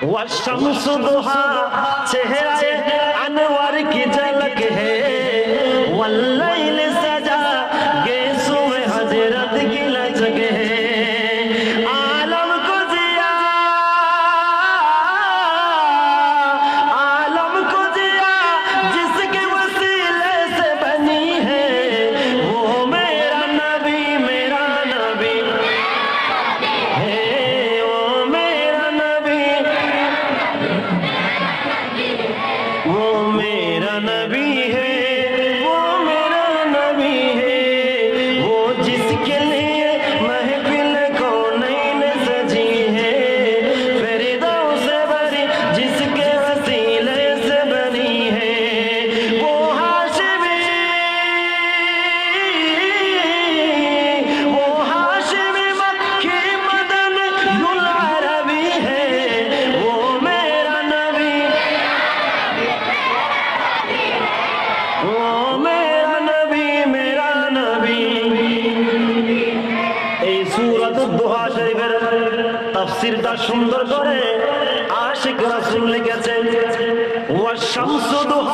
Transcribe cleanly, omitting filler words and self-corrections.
والشمس ضحى चेहरे अनवर की झलक है वल्लैल सजा गेसु में हजरत की लचक है आलम को जिया जिसके वसीले से बनी है वो मेरा नबी है वो मेरा नबी वो मेरा नबी है वो मेरा नबी है वो जिसके लिए महफिल कौनैन सजी है फिरदौस से भरी जिसके वसीले से बनी है वो हाशिमी मक्की मदन गुल अरबी है वो मेरा नबी এই সূরাত দুহা শরীফের তাফসীরটা সুন্দর করে আশিক রাসূল লিখেছেন ওয়াশ শামসু দুহা